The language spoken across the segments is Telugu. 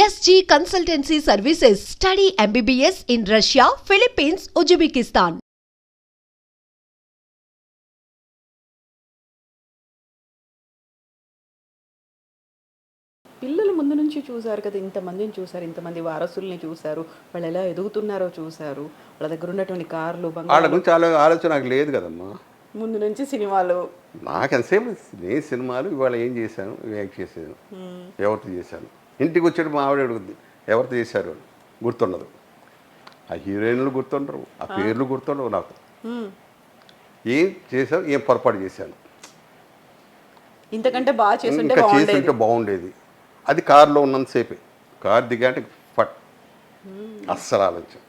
SG Consultancy Services. Study MBBS in Russia, Philippines, Uzbekistan. పిల్లలు ముందు నుంచి చూసారు కదా, ఇంతమందిని చూసారు, ఇంతమంది వారసుల్ని చూసారు, వాళ్ళు ఎలా ఎదుగుతున్నారో చూసారు, వాళ్ళ దగ్గర ఉన్నటువంటి కార్లు వాళ్ళ బంగారు గురించి ఆలోచన నాకు లేదు కదమ్మా. ముందు నుంచి సినిమాలు. నాకు ఎంతసేపు నేను సినిమాలు ఇవాళ ఏం చేశాను, యాక్ట్ చేశాను, ఎవరితో చేశాను. ఇంటికి వచ్చేటి మా ఆవిడ అడుగుద్ది ఎవరితో చేశారు అని. గుర్తుండదు. ఆ హీరోయిన్లు గుర్తుండరు, ఆ పేర్లు గుర్తుండవు నాకు. ఏం చేశాను, ఏం పొరపాటు చేశాను, ఇంతకంటే బాగా చేస్తుంటే ఇంకా బాగుండేది. చేస్తుంటే బాగుండేది. అది కారులో ఉన్నంతసేపే. కారు దిగాంటే ఫట్, అస్సలు ఆలోచన.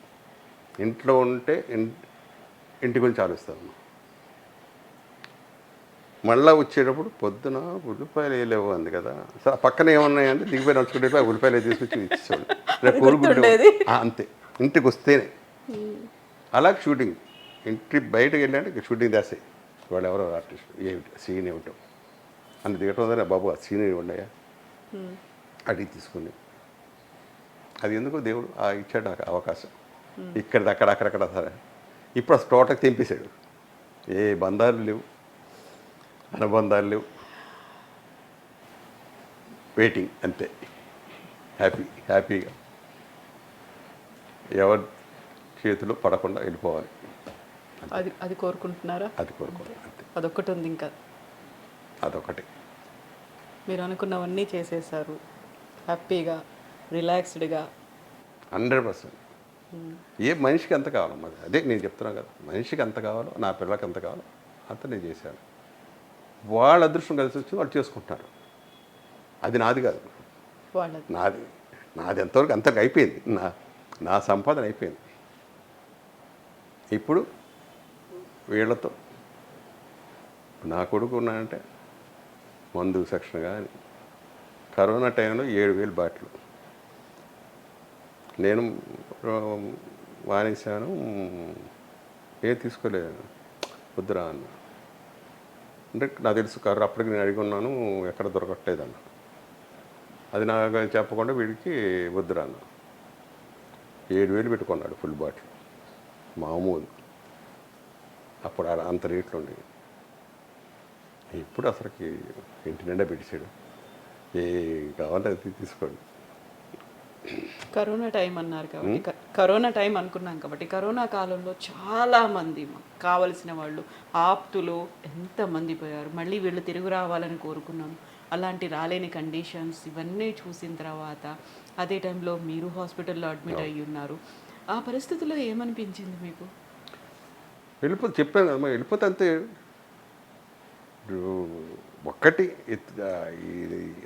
ఇంట్లో ఉంటే ఇంటి గురించి ఆలోచిస్తాను. మళ్ళీ వచ్చేటప్పుడు పొద్దున ఉల్లిపాయలు వేయలేవు అంది కదా, సరే పక్కన ఏమన్నాయంటే దిగిపోయి నడుచుకుంటే ఉల్లిపాయలు తీసుకొచ్చి ఇచ్చేవాడు. రేపు కోరుకుంటే అంతే. ఇంటికి వస్తేనే అలా షూటింగ్. ఇంటి బయటకు వెళ్ళాలంటే షూటింగ్ దాసే. వాళ్ళు ఎవరో ఆర్టిస్ట్ ఏమిటి సీన్ ఏమిటో అని దిగటం ఉందని బాబు ఆ సీన్ ఉండయా అడిగి తీసుకుని, అది ఎందుకో దేవుడు ఇచ్చాడు నాకు అవకాశం. ఇక్కడిది అక్కడక్కడ సరే. ఇప్పుడు ఆ తోటకు తెంపేశాడు. ఏ బంధాలు లేవు, అనుబంధాలు లేవు, వెయిటింగ్ అంతే. హ్యాపీగా ఎవరి చేతిలో పడకుండా వెళ్ళిపోవాలి. అది కోరుకుంటున్నారా? అది కోరుకోవాలి అంతే. అదొక్కటి ఉంది, ఇంకా అదొకటి. మీరు అనుకున్నవన్నీ చేసేసారు హ్యాపీగా, రిలాక్స్డ్గా. 100%. ఏ మనిషికి ఎంత కావాలో మరి అదే నేను చెప్తున్నాను కదా, మనిషికి ఎంత కావాలో, నా పిల్లలకి ఎంత కావాలో అంత నేను చేశాను. వాళ్ళ అదృష్టం కలిసి వచ్చి వాళ్ళు చేసుకుంటున్నారు. అది నాది కాదు, వాళ్ళది. నాది ఎంతవరకు అంతకు అయిపోయింది. నా సంపాదన అయిపోయింది. ఇప్పుడు వీళ్ళతో నా కొడుకు ఉన్నానంటే మందు సెక్షన్ కానీ కరోనా టైంలో 7,000 బాటిల్ నేను మానేశాను. ఏం తీసుకోలేదు, వద్దురా అన్న. అంటే నాకు తెలుసు కర్ర అప్పటికి నేను అడిగి ఉన్నాను, ఎక్కడ దొరకట్లేదన్న. అది నాకు చెప్పకుండా వీడికి వద్దురా అన్న. 7,000 పెట్టుకున్నాడు ఫుల్ బాటిల్, మామూలు. అప్పుడు అంత రేట్లు ఉండేవి. ఇప్పుడు అసలుకి ఇంటి నిండా పెట్టేశాడు. ఏ కావాలంటే అది తీసుకోండి. కరోనా టైం అన్నారు కాబట్టి, కరోనా టైం అనుకున్నాం కాబట్టి, కరోనా కాలంలో చాలామంది కావలసిన వాళ్ళు, ఆప్తులు ఎంతమంది పోయారు. మళ్ళీ వీళ్ళు తిరిగి రావాలని కోరుకున్నాను. అలాంటి రాలేని కండిషన్స్ ఇవన్నీ చూసిన తర్వాత అదే టైంలో మీరు హాస్పిటల్లో అడ్మిట్ అయ్యి ఉన్నారు. ఆ పరిస్థితుల్లో ఏమనిపించింది మీకు? చెప్పాను కదమ్మా, వెళ్ళిపోతే అంతే. ఒక్కటి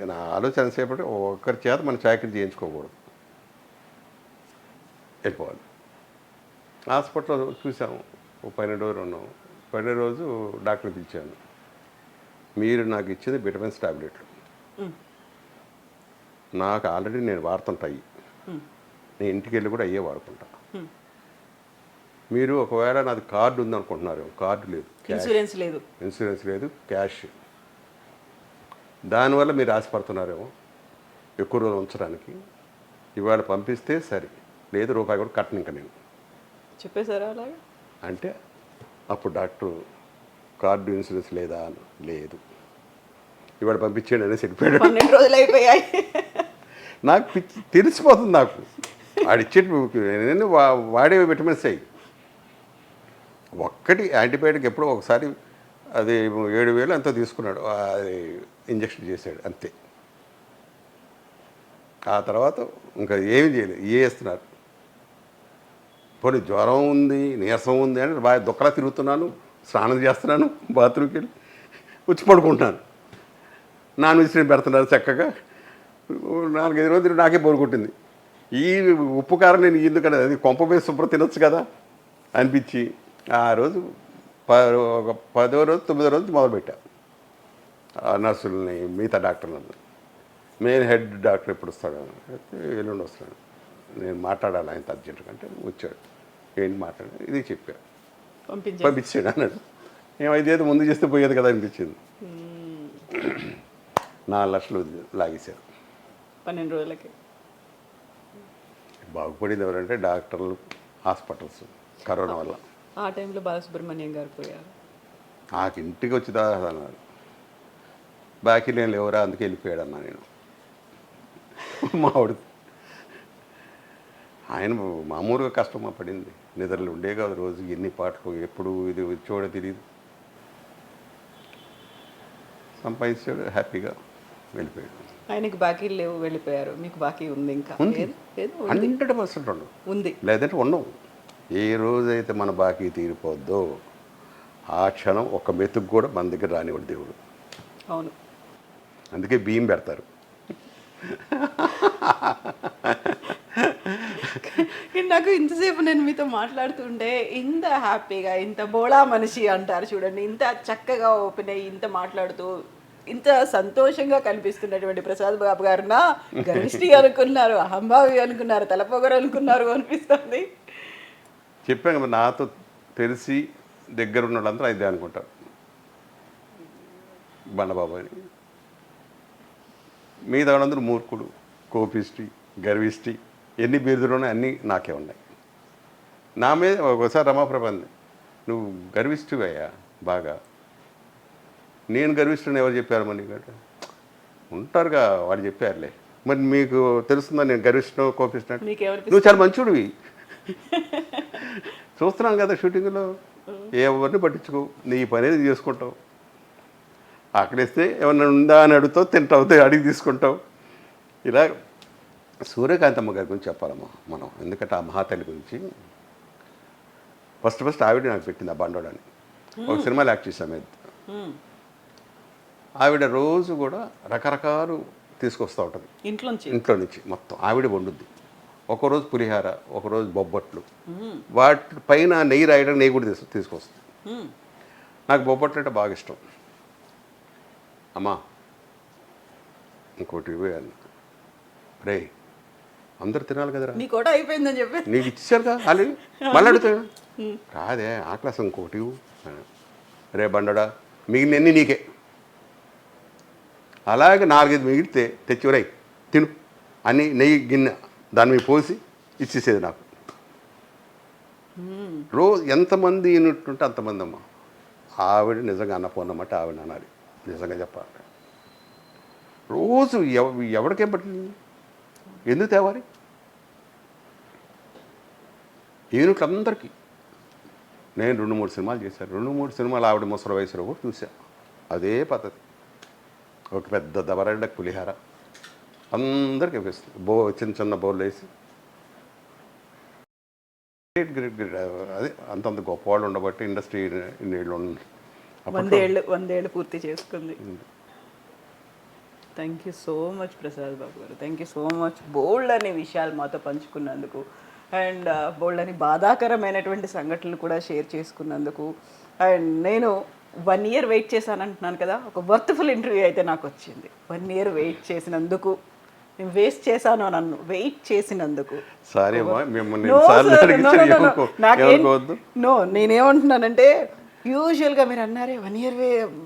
నా ఆలోచన సేపటి ఒక్కరి చేత మనం చాకరీ చేయించుకోకూడదు, వెళ్ళిపోవాలి. హాస్పిటల్లో చూసాము, 12 రోజులు ఉన్నాము. 12 రోజు డాక్టర్ పిలిచాను, మీరు నాకు ఇచ్చింది విటమిన్స్ టాబ్లెట్లు, నాకు ఆల్రెడీ నేను వాడుతుంటాయి, నేను ఇంటికి వెళ్ళి కూడా అయ్యే వాడుకుంటా. మీరు ఒకవేళ నాది కార్డు ఉందనుకుంటున్నారు, కార్డు లేదు, ఇన్సూరెన్స్ లేదు, క్యాష్. దానివల్ల మీరు ఆశపడుతున్నారేమో ఎక్కువ రోజులు ఉంచడానికి. ఇవాళ పంపిస్తే సరే, లేదు రూపాయి కూడా కట్టను ఇంకా నేను చెప్పేశారా అలాగే అంటే. అప్పుడు డాక్టర్ కార్డు ఇన్సూరెన్స్ లేదా అని, లేదు ఇవాళ పంపించేయండి అనేసి వెళ్ళిపోయాడు. 12 రోజులు అయిపోయాయి. నాకు తెలిసిపోతుంది, నాకు ఆడిచ్చేటి నేను వాడే విటమిన్స్ అయ్యి. ఒక్కటి యాంటీబయాటిక్ ఎప్పుడో ఒకసారి అది 7,000 ఎంతో తీసుకున్నాడు, అది ఇంజక్షన్ చేశాడు అంతే. ఆ తర్వాత ఇంకా ఏమీ చేయలేదు, వేస్తున్నారు. పోనీ జ్వరం ఉంది, నీరసం ఉంది అని బాగా దుక్కలా తిరుగుతున్నాను, స్నానం చేస్తున్నాను, బాత్రూమ్కి వెళ్ళి వచ్చి పడుకుంటున్నాను. నాన్ వెజిటేరియన్ పెడుతున్నారు చక్కగా. 4-5 రోజులు నాకే బోరుకొట్టింది. ఈ ఉప్పు కారం నేను ఎందుకంటే అది కొంప మీద శుభ్రం తినొచ్చు కదా అనిపించి ఆ రోజు ఒక 10వ రోజు 9వ రోజు మొదలుపెట్టా. నర్సులని మిగతా డాక్టర్లను, మెయిన్ హెడ్ డాక్టర్ ఎప్పుడు వస్తాడు, ఎల్లుండి వస్తాడు, నేను మాట్లాడాలి ఆయన అర్జెంట్ కంటే వచ్చాడు. ఏంటి మాట్లాడాలి, ఇది చెప్పాను, పంపించాడు అన్నాడు. ఏమైతే ముందు చేస్తే పోయేది కదా అనిపించింది. 4 లక్షలు లాగేశారు 12 రోజులకి. బాగుపడింది ఎవరంటే డాక్టర్లు, హాస్పిటల్స్ కరోనా వల్ల. ఆ టైంలో బాలసుబ్రహ్మణ్యం గారు పోయారు. నాకు ఇంటికి వచ్చిందా అన్నారు, బాకీలు ఏం లేవురా అందుకే వెళ్ళిపోయాడు అన్నా నేను. మావాడు ఆయన మామూలుగా కష్టమా పడింది, నిద్రలు ఉండే కాదు రోజు ఎన్ని పాటలు, ఎప్పుడు ఇది వచ్చేవాడో తెలియదు. సంపాదించాడు, హ్యాపీగా వెళ్ళిపోయాడు. ఆయనకి బాకీలు లేవు, వెళ్ళిపోయారు. మీకు బాకీ ఉంది ఇంకా? ఉంది. లేదు, 100% ఉండవు, ఉంది. లేదంటే ఉండవు. ఏ రోజైతే మన బాకీ తీరిపోద్దో ఆ క్షణం ఒక మెతుకు కూడా మన దగ్గర రానివాడు దేవుడు. అవును. అందుకే బియ్యం పెడతారు. నాకు ఇంతసేపు నేను మీతో మాట్లాడుతుంటే ఇంత హ్యాపీగా, ఇంత బోళా మనిషి అంటారు చూడండి, ఇంత చక్కగా ఓపెన్ అయ్యి ఇంత మాట్లాడుతూ ఇంత సంతోషంగా కనిపిస్తున్నటువంటి ప్రసాద్ బాబు గారునా గరిష్ఠి అనుకున్నారు, అహంభావి అనుకున్నారు, తలపొగరు అనుకున్నారు అనిపిస్తుంది. చెప్పాను కదా, నాతో తెలిసి దగ్గర ఉన్న వాళ్ళందరూ ఇదే అనుకుంటారు, బండబాబు అని. మిగతా వాళ్ళందరూ మూర్ఖుడు, కోపిష్టి, గర్విష్టి, ఎన్ని బిరుదులు ఉన్నాయి అన్నీ నాకే ఉన్నాయి. నా మీద ఒకసారి రమాప్రభ అంది, నువ్వు గర్విష్టివయ్యా బాగా. నేను గర్విష్ఠుని ఎవరు చెప్పారు మరి నీకంటే? ఉంటారుగా వాడు చెప్పారులే. మరి మీకు తెలుస్తుందా నేను గర్విష్ఠనో కోపిష్ఠనో? నువ్వు చాలా మంచివాడివి. చూస్తున్నాం కదా షూటింగ్లో, ఎవరిని పట్టించుకో, నీ పని అనేది చేసుకుంటావు. ఆకలిస్తే ఏమన్నా ఉందా అని అడుగుతావు, తింటావు, అడిగి తీసుకుంటావు. ఇలా సూర్యకాంతమ్మ గారి గురించి చెప్పాలమ్మా మనం, ఎందుకంటే ఆ మహాతల్లి గురించి ఫస్ట్ ఆవిడ నాకు పెట్టింది, ఆ బండోడని ఒక సినిమాలో యాక్ట్ చేసాము. ఆవిడ రోజు కూడా రకరకాలు తీసుకొస్తూ ఉంటుంది ఇంట్లో నుంచి మొత్తం. ఆవిడ వండుద్ది. ఒకరోజు పులిహార, ఒకరోజు బొబ్బట్లు, వాటి పైన నెయ్యి రాయడం, నెయ్యి కూడా తీసుకొస్తుంది. నాకు బొబ్బట్లు అంటే బాగా ఇష్టం. అమ్మా ఇంకోటి ఇవ్వాలి రే, అందరు తినాలి కదరా, నీ కూడా అయిపోయిందని చెప్పి నీకు ఇచ్చారు కదా ఆల్రెడీ, మళ్ళీ అడుగుతాడు కాదే ఆకలి ఇంకోటి రే బండడా, మిగిలినన్ని నీకే. అలాగే 4-5 మిగిలితే తెచ్చివరై తిను అని నెయ్యి గిన్నె దాని మీద పోసి ఇచ్చేసేది నాకు. రోజు ఎంతమంది ఇన్నట్టుంటే అంతమంది అమ్మ. ఆవిడ నిజంగా అన్నపూర్ణమ్మంటే ఆవిడ అనాలి, నిజంగా చెప్పాలి. రోజు ఎవరికేం పట్టింది, ఎందుకు తేవాలి యూనిట్లు అందరికీ. నేను 2-3 సినిమాలు చేశాను. 2-3 సినిమాలు ఆవిడ ముసలి వయసులో కూడా చూశాను. అదే పద్ధతి, ఒక పెద్ద దబరడ్డ పులిహార అందరికీ వేస్తుంది, చిన్న చిన్న బౌల్ వేసి. గ్రేట్ అదే అంతంత గొప్పవాళ్ళు ఉండబట్టి ఇండస్ట్రీ ఇన్నేళ్ళు 100 ఏళ్ళు పూర్తి చేసుకుంది. Thank you so much Prasad Babu garu, thank you so much. Bold అనే విషయాలు మాతో పంచుకున్నందుకు, అండ్ బోల్డ్ అని బాధాకరమైనటువంటి సంఘటనలు కూడా షేర్ చేసుకున్నందుకు. అండ్ నేను 1 year వెయిట్ చేశాను అంటున్నాను కదా, ఒక వర్త్ఫుల్ ఇంటర్వ్యూ అయితే నాకు వచ్చింది. 1 year వెయిట్ చేసినందుకు, నేను వేస్ట్ చేశాను నన్ను వెయిట్ చేసినందుకు. నేనేమంటున్నానంటే, యూజువల్గా మీరు అన్నారే 1 year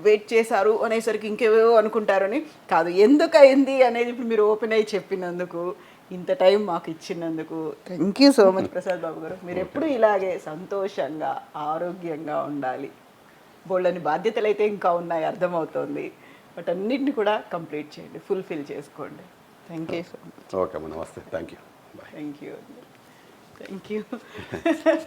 వెయిట్ చేశారు అనేసరికి ఇంకేవో అనుకుంటారని కాదు, ఎందుకు అయింది అనేది ఇప్పుడు మీరు ఓపెన్ అయ్యి చెప్పినందుకు, ఇంత టైం మాకు ఇచ్చినందుకు thank you so much Prasad Babu garu. మీరు ఎప్పుడు ఇలాగే సంతోషంగా ఆరోగ్యంగా ఉండాలి. బోల్డని బాధ్యతలు అయితే ఇంకా ఉన్నాయి అర్థమవుతుంది, బట్ అన్నింటిని కూడా కంప్లీట్ చేయండి, ఫుల్ఫిల్ చేసుకోండి. Thank you so much. Okay, నమస్తే, థ్యాంక్ యూ, థ్యాంక్ యూ.